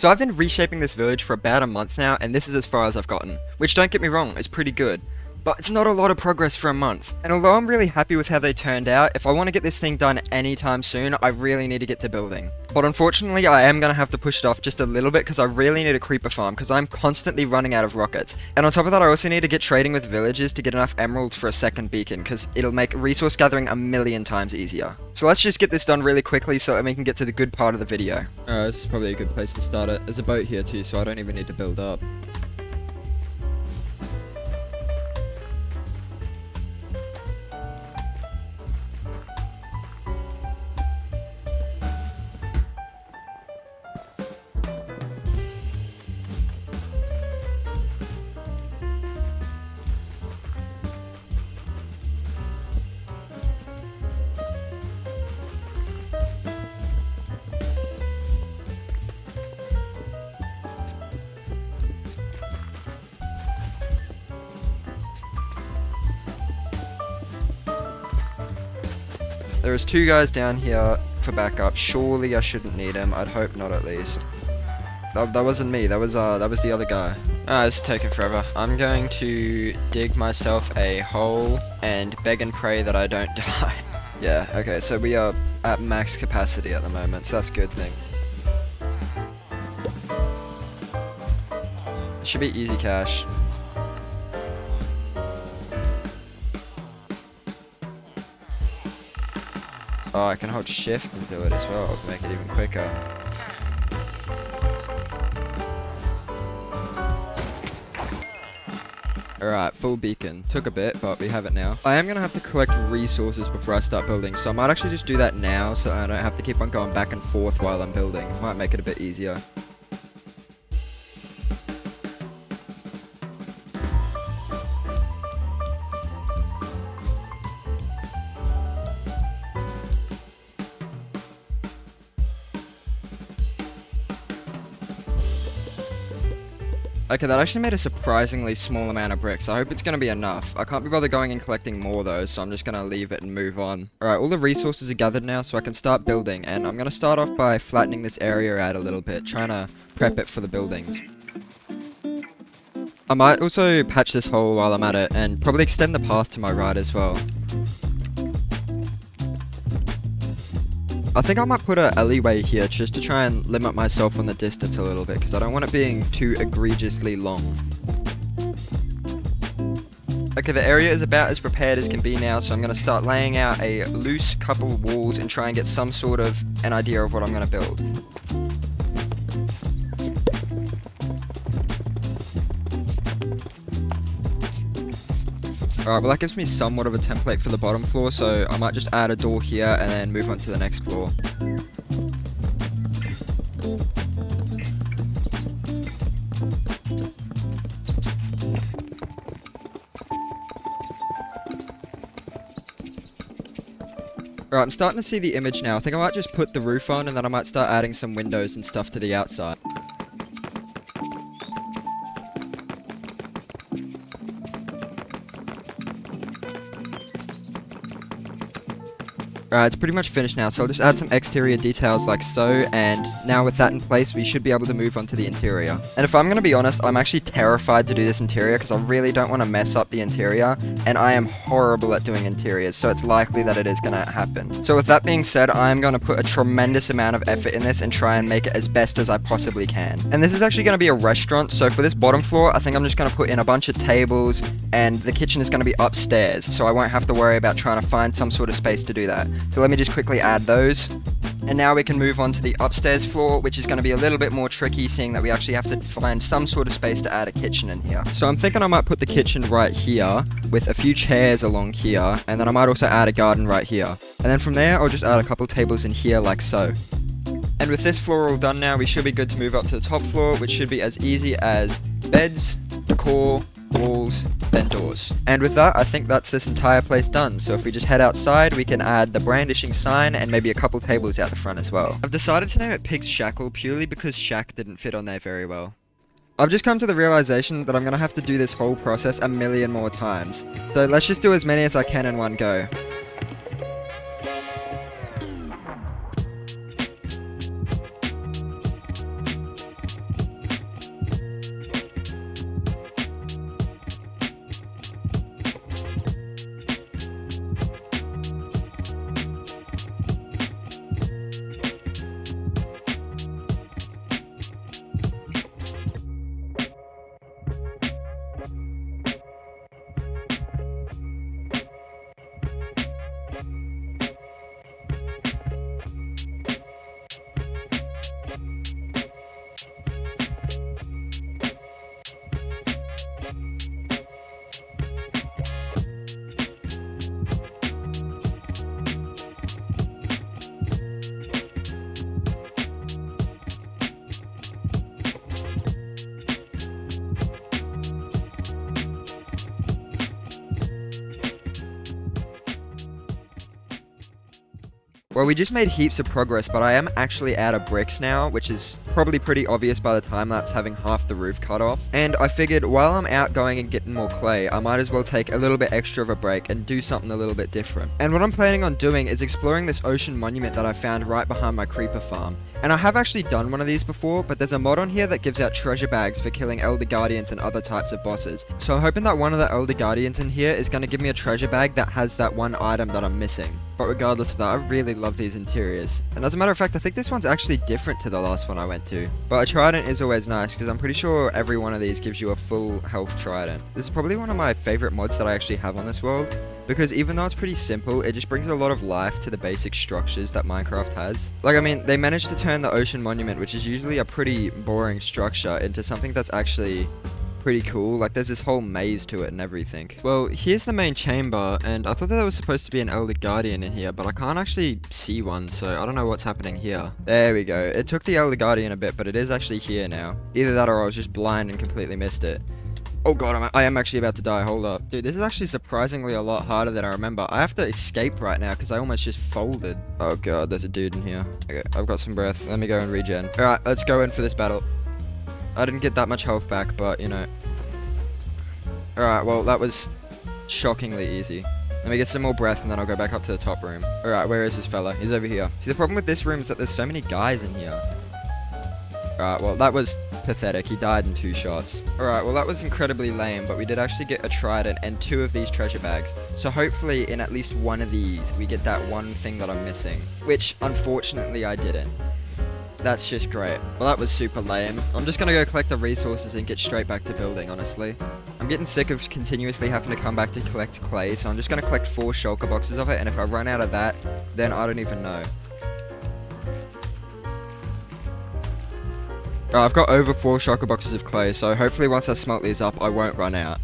So I've been reshaping this village for about a month now, and this is as far as I've gotten. Which, don't get me wrong, is pretty good. But it's not a lot of progress for a month. And although I'm really happy with how they turned out, if I want to get this thing done anytime soon, I really need to get to building. But unfortunately, I am going to have to push it off just a little bit because I really need a creeper farm because I'm constantly running out of rockets. And on top of that, I also need to get trading with villagers to get enough emeralds for a second beacon because it'll make resource gathering a million times easier. So let's just get this done really quickly so that we can get to the good part of the video. Alright, this is probably a good place to start it. There's a boat here too, so I don't even need to build up. There is 2 guys down here for backup. Surely I shouldn't need him. I'd hope not, at least. That wasn't me. That was the other guy. This is taking forever. I'm going to dig myself a hole and beg and pray that I don't die. Yeah. Okay. So we are at max capacity at the moment. So that's a good thing. It should be easy cash. Oh, I can hold shift and do it as well to make it even quicker. Alright, full beacon. Took a bit, but we have it now. I am going to have to collect resources before I start building, so I might actually just do that now so I don't have to keep on going back and forth while I'm building. Might make it a bit easier. Okay, that actually made a surprisingly small amount of bricks. I hope it's going to be enough. I can't be bothered going and collecting more though, so I'm just going to leave it and move on. Alright, all the resources are gathered now, so I can start building. And I'm going to start off by flattening this area out a little bit, trying to prep it for the buildings. I might also patch this hole while I'm at it, and probably extend the path to my right as well. I think I might put an alleyway here just to try and limit myself on the distance a little bit because I don't want it being too egregiously long. Okay, the area is about as prepared as can be now, so I'm going to start laying out a loose couple of walls and try and get some sort of an idea of what I'm going to build. Alright, well that gives me somewhat of a template for the bottom floor, so I might just add a door here and then move on to the next floor. Alright, I'm starting to see the image now. I think I might just put the roof on and then I might start adding some windows and stuff to the outside. Alright, it's pretty much finished now, so I'll just add some exterior details like so, and now with that in place, we should be able to move on to the interior. And if I'm going to be honest, I'm actually terrified to do this interior because I really don't want to mess up the interior, and I am horrible at doing interiors, so it's likely that it is going to happen. So with that being said, I'm going to put a tremendous amount of effort in this and try and make it as best as I possibly can. And this is actually going to be a restaurant, so for this bottom floor, I think I'm just going to put in a bunch of tables, and the kitchen is going to be upstairs, so I won't have to worry about trying to find some sort of space to do that. So let me just quickly add those. And now we can move on to the upstairs floor, which is going to be a little bit more tricky, seeing that we actually have to find some sort of space to add a kitchen in here. So I'm thinking I might put the kitchen right here, with a few chairs along here, and then I might also add a garden right here. And then from there, I'll just add a couple tables in here like so. And with this floor all done now, we should be good to move up to the top floor, which should be as easy as beds, decor, walls, then doors. And with that, I think that's this entire place done. So if we just head outside, we can add the brandishing sign and maybe a couple tables out the front as well. I've decided to name it Pig's Shackle purely because shack didn't fit on there very well. I've just come to the realization that I'm gonna have to do this whole process a million more times. So let's just do as many as I can in one go. Well, we just made heaps of progress, but I am actually out of bricks now, which is probably pretty obvious by the time lapse having half the roof cut off. And I figured while I'm out going and getting more clay, I might as well take a little bit extra of a break and do something a little bit different. And what I'm planning on doing is exploring this ocean monument that I found right behind my creeper farm. And I have actually done one of these before, but there's a mod on here that gives out treasure bags for killing Elder Guardians and other types of bosses. So I'm hoping that one of the Elder Guardians in here is going to give me a treasure bag that has that one item that I'm missing. But regardless of that, I really love these interiors. And as a matter of fact, I think this one's actually different to the last one I went to. But a trident is always nice, because I'm pretty sure every one of these gives you a full health trident. This is probably one of my favorite mods that I actually have on this world, because even though it's pretty simple, it just brings a lot of life to the basic structures that Minecraft has. Like, I mean, they managed to turn the ocean monument, which is usually a pretty boring structure, into something that's actually pretty cool. Like, there's this whole maze to it and everything. Well, here's the main chamber, and I thought that there was supposed to be an Elder Guardian in here, but I can't actually see one, so I don't know what's happening here. There we go. It took the Elder Guardian a bit, but it is actually here now. Either that or I was just blind and completely missed it. Oh god, I am actually about to die. Hold up. Dude, this is actually surprisingly a lot harder than I remember. I have to escape right now because I almost just folded. Oh god, there's a dude in here. Okay, I've got some breath. Let me go and regen. Alright, let's go in for this battle. I didn't get that much health back, but, you know. Alright, well, that was shockingly easy. Let me get some more breath and then I'll go back up to the top room. Alright, where is this fella? He's over here. See, the problem with this room is that there's so many guys in here. Alright, well, that was pathetic. He died in 2 shots. Alright, well, that was incredibly lame, but we did actually get a trident and 2 of these treasure bags. So hopefully in at least one of these, we get that one thing that I'm missing. Which, unfortunately, I didn't. That's just great. Well, that was super lame. I'm just gonna go collect the resources and get straight back to building, honestly. I'm getting sick of continuously having to come back to collect clay, so I'm just gonna collect 4 shulker boxes of it, and if I run out of that, then I don't even know. I've got over 4 shulker boxes of clay, so hopefully once I smelt these up, I won't run out.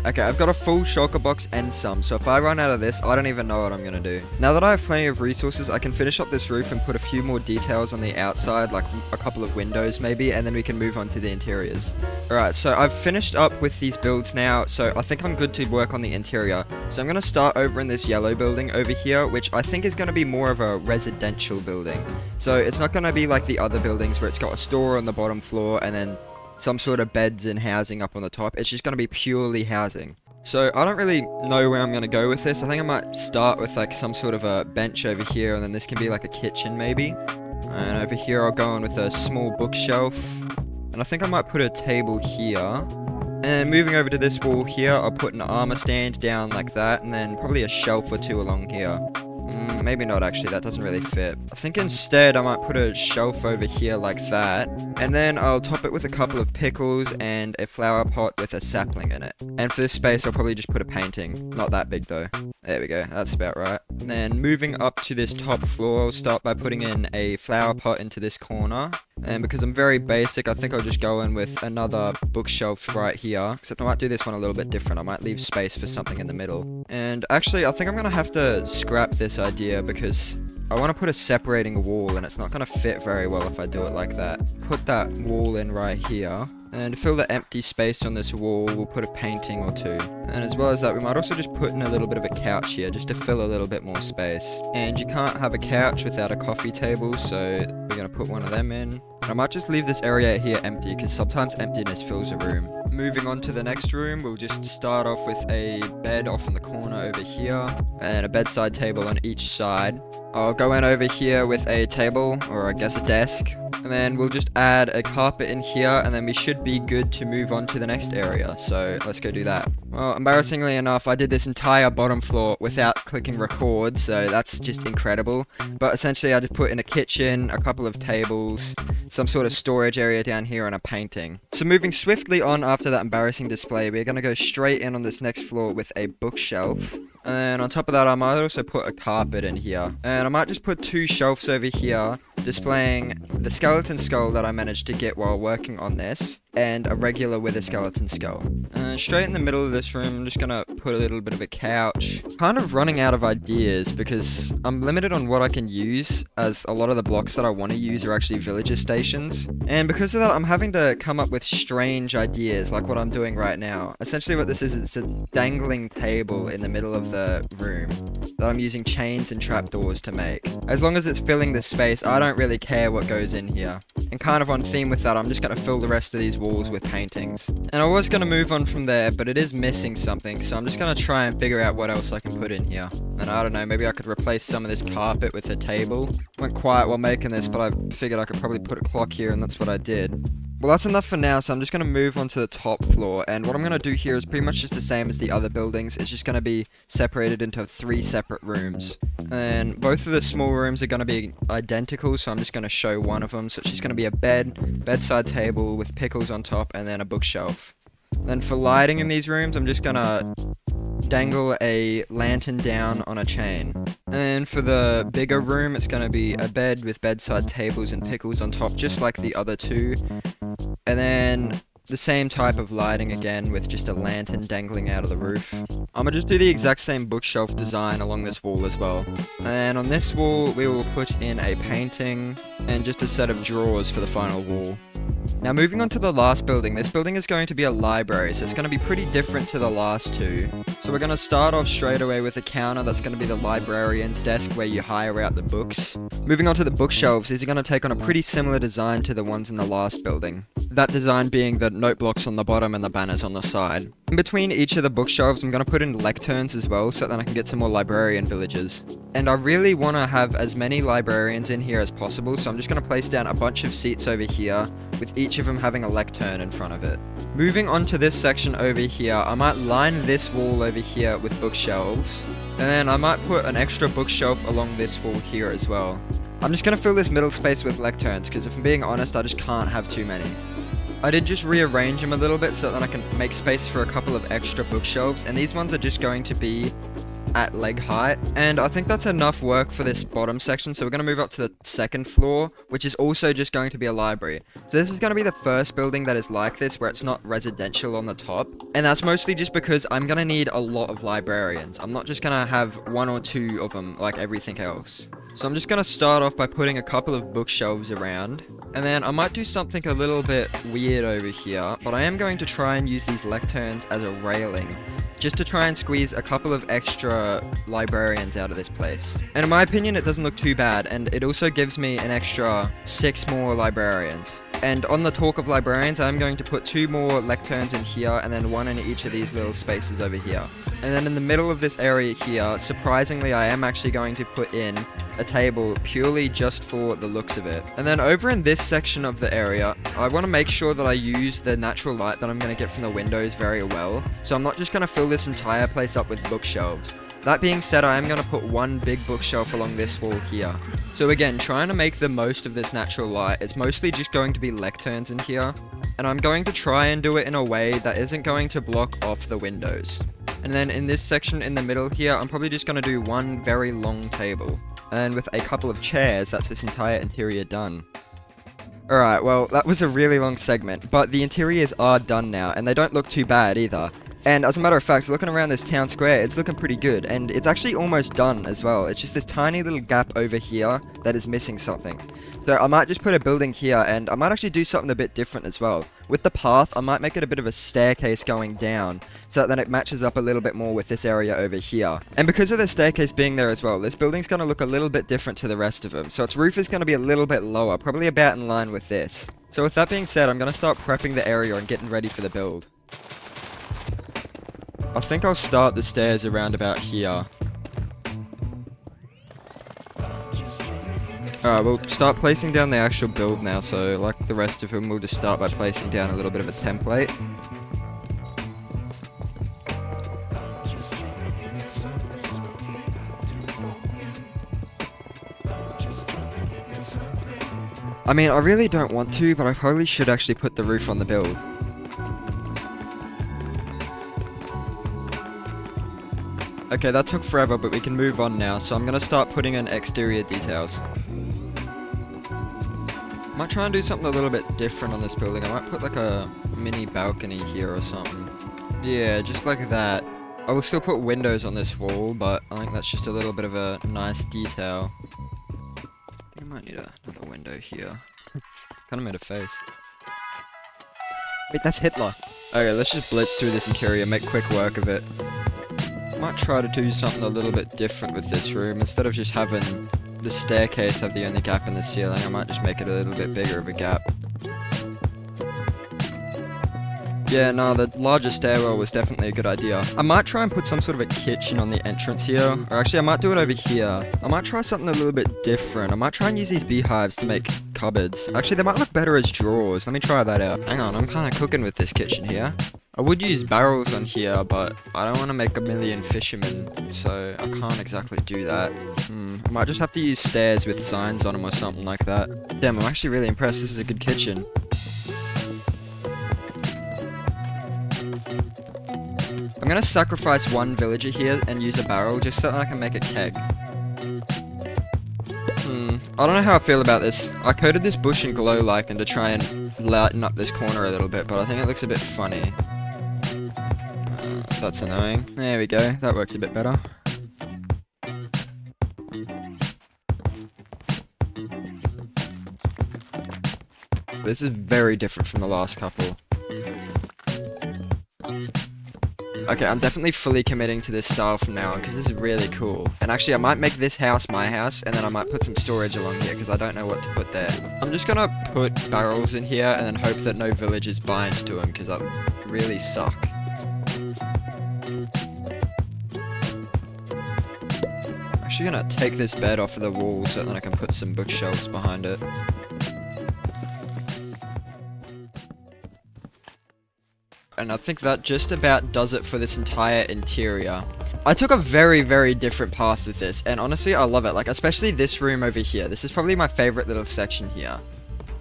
Okay, I've got a full shulker box and some, so if I run out of this, I don't even know what I'm gonna do. Now that I have plenty of resources, I can finish up this roof and put a few more details on the outside, like a couple of windows maybe, and then we can move on to the interiors. Alright, so I've finished up with these builds now, so I think I'm good to work on the interior. So I'm gonna start over in this yellow building over here, which I think is gonna be more of a residential building. So it's not gonna be like the other buildings where it's got a store on the bottom floor and then some sort of beds and housing up on the top. It's just going to be purely housing. So I don't really know where I'm going to go with this. I think I might start with like some sort of a bench over here, and then this can be like a kitchen maybe. And over here I'll go in with a small bookshelf. And I think I might put a table here. And moving over to this wall here, I'll put an armor stand down like that, and then probably a shelf or 2 along here. Maybe not actually, that doesn't really fit. I think instead I might put a shelf over here like that, and then I'll top it with a couple of pickles and a flower pot with a sapling in it. And for this space I'll probably just put a painting, not that big though. There we go, that's about right. And then moving up to this top floor, I'll start by putting in a flower pot into this corner. And because I'm very basic, I think I'll just go in with another bookshelf right here. Except I might do this one a little bit different. I might leave space for something in the middle. And actually, I think I'm going to have to scrap this idea because I want to put a separating wall and it's not going to fit very well if I do it like that. Put that wall in right here. And to fill the empty space on this wall, we'll put a painting or 2. And as well as that, we might also just put in a little bit of a couch here, just to fill a little bit more space. And you can't have a couch without a coffee table, so we're going to put one of them in. And I might just leave this area here empty, because sometimes emptiness fills a room. Moving on to the next room, we'll just start off with a bed off in the corner over here, and a bedside table on each side. I'll go in over here with a table, or I guess a desk. And then we'll just add a carpet in here, and then we should be good to move on to the next area. So let's go do that. Well, embarrassingly enough, I did this entire bottom floor without clicking record, so that's just incredible. But essentially, I just put in a kitchen, a couple of tables, some sort of storage area down here, and a painting. So moving swiftly on after that embarrassing display, we're going to go straight in on this next floor with a bookshelf. And on top of that, I might also put a carpet in here. And I might just put 2 shelves over here, displaying the skeleton skull that I managed to get while working on this, and a regular with a skeleton skull. And straight in the middle of this room, I'm just gonna put a little bit of a couch. Kind of running out of ideas because I'm limited on what I can use, as a lot of the blocks that I want to use are actually villager stations. And because of that, I'm having to come up with strange ideas like what I'm doing right now. Essentially what this is, it's a dangling table in the middle of the room that I'm using chains and trapdoors to make. As long as it's filling this space, I don't really care what goes in here. And kind of on theme with that, I'm just going to fill the rest of these walls with paintings. And I was going to move on from there, but it is missing something, so I'm just going to try and figure out what else I can put in here. And I don't know, maybe I could replace some of this carpet with a table. Went quiet while making this, but I figured I could probably put a clock here, and that's what I did. Well, that's enough for now, so I'm just going to move on to the top floor, and what I'm going to do here is pretty much just the same as the other buildings. It's just going to be separated into 3 separate rooms. And both of the small rooms are going to be identical, so I'm just going to show one of them. So it's just going to be a bedside table with pickles on top, and then a bookshelf. Then for lighting in these rooms, I'm just going to dangle a lantern down on a chain. And for the bigger room, it's going to be a bed with bedside tables and pickles on top, just like the other 2. And then the same type of lighting again, with just a lantern dangling out of the roof. I'm gonna just do the exact same bookshelf design along this wall as well. And on this wall, we will put in a painting and just a set of drawers for the final wall. Now moving on to the last building, this building is going to be a library, so it's going to be pretty different to the last 2. So we're going to start off straight away with a counter that's going to be the librarian's desk where you hire out the books. Moving on to the bookshelves, these are going to take on a pretty similar design to the ones in the last building. That design being the note blocks on the bottom and the banners on the side. In between each of the bookshelves, I'm going to put in lecterns as well, so that I can get some more librarian villagers. And I really want to have as many librarians in here as possible, so I'm just going to place down a bunch of seats over here, with each of them having a lectern in front of it. Moving on to this section over here, I might line this wall over here with bookshelves, and then I might put an extra bookshelf along this wall here as well. I'm just going to fill this middle space with lecterns, because if I'm being honest, I just can't have too many. I did just rearrange them a little bit so that I can make space for a couple of extra bookshelves, and these ones are just going to be at leg height, and I think that's enough work for this bottom section, so we're going to move up to the second floor, which is also just going to be a library. So this is going to be the first building that is like this, where it's not residential on the top, and that's mostly just because I'm going to need a lot of librarians. I'm not just going to have 1 or 2 of them like everything else. So I'm just going to start off by putting a couple of bookshelves around, and then I might do something a little bit weird over here, but I am going to try and use these lecterns as a railing, just to try and squeeze a couple of extra librarians out of this place. And in my opinion, it doesn't look too bad, and it also gives me an extra 6 more librarians. And on the talk of librarians, I'm going to put 2 more lecterns in here, and then 1 in each of these little spaces over here. And then in the middle of this area here, surprisingly, I am actually going to put in a table purely just for the looks of it. And then over in this section of the area, I want to make sure that I use the natural light that I'm going to get from the windows very well. So I'm not just going to fill this entire place up with bookshelves. That being said, I am going to put 1 big bookshelf along this wall here. So again, trying to make the most of this natural light, it's mostly just going to be lecterns in here. And I'm going to try and do it in a way that isn't going to block off the windows. And then in this section in the middle here, I'm probably just going to do 1 very long table. And with a couple of chairs, that's this entire interior done. Alright, well, that was a really long segment, but the interiors are done now, and they don't look too bad either. And as a matter of fact, looking around this town square, it's looking pretty good, and it's actually almost done as well. It's just this tiny little gap over here that is missing something. So I might just put a building here, and I might actually do something a bit different as well. With the path, I might make it a bit of a staircase going down, so that then it matches up a little bit more with this area over here. And because of the staircase being there as well, this building's going to look a little bit different to the rest of them. So its roof is going to be a little bit lower, probably about in line with this. So with that being said, I'm going to start prepping the area and getting ready for the build. I think I'll start the stairs around about here. Alright, we'll start placing down the actual build now, so like the rest of them, we'll just start by placing down a little bit of a template. I mean, I really don't want to, but I probably should actually put the roof on the build. Okay, that took forever, but we can move on now, so I'm going to start putting in exterior details. Might try and do something a little bit different on this building. I might put like a mini balcony here or something. Yeah, just like that. I will still put windows on this wall, but I think that's just a little bit of a nice detail. I think I might need another window here. Kind of made a face. Wait, that's Hitler. Okay, let's just blitz through this interior, make quick work of it. Might try to do something a little bit different with this room. Instead of just having the staircase have the only gap in the ceiling, I might just make it a little bit bigger of a gap. Yeah, no, the larger stairwell was definitely a good idea. I might try and put some sort of a kitchen on the entrance here. Or actually, I might do it over here. I might try something a little bit different. I might try and use these beehives to make cupboards. Actually, they might look better as drawers. Let me try that out. Hang on, I'm kind of cooking with this kitchen here. I would use barrels on here, but I don't want to make a million fishermen, so I can't exactly do that. I might just have to use stairs with signs on them or something like that. Damn, I'm actually really impressed. This is a good kitchen. I'm gonna sacrifice one villager here and use a barrel just so I can make a keg. I don't know how I feel about this. I coated this bush in glow lichen to try and lighten up this corner a little bit, but I think it looks a bit funny. That's annoying. There we go, that works a bit better. This is very different from the last couple. Okay, I'm definitely fully committing to this style from now on because this is really cool. And actually, I might make this house my house, and then I might put some storage along here because I don't know what to put there. I'm just gonna put barrels in here and then hope that no villagers bind to them because that would really suck. I'm actually gonna take this bed off of the wall so that I can put some bookshelves behind it. And I think that just about does it for this entire interior. I took a very, very different path with this, and honestly, I love it. Like, especially this room over here. This is probably my favorite little section here.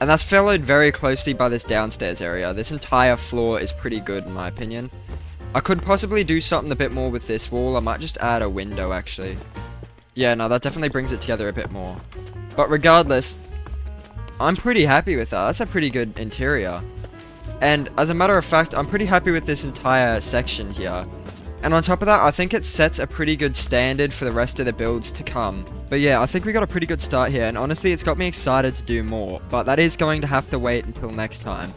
And that's followed very closely by this downstairs area. This entire floor is pretty good, in my opinion. I could possibly do something a bit more with this wall. I might just add a window, actually. Yeah, no, that definitely brings it together a bit more. But regardless, I'm pretty happy with that. That's a pretty good interior. And as a matter of fact, I'm pretty happy with this entire section here. And on top of that, I think it sets a pretty good standard for the rest of the builds to come. But yeah, I think we got a pretty good start here, and honestly, it's got me excited to do more. But that is going to have to wait until next time.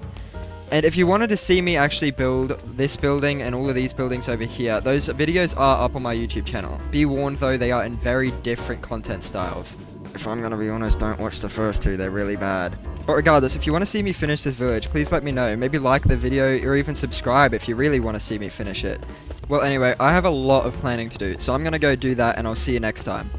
And if you wanted to see me actually build this building and all of these buildings over here, those videos are up on my YouTube channel. Be warned though, they are in very different content styles. If I'm gonna be honest, don't watch the first two, they're really bad. But regardless, if you want to see me finish this village, please let me know. Maybe like the video or even subscribe if you really want to see me finish it. Well anyway, I have a lot of planning to do, so I'm gonna go do that and I'll see you next time.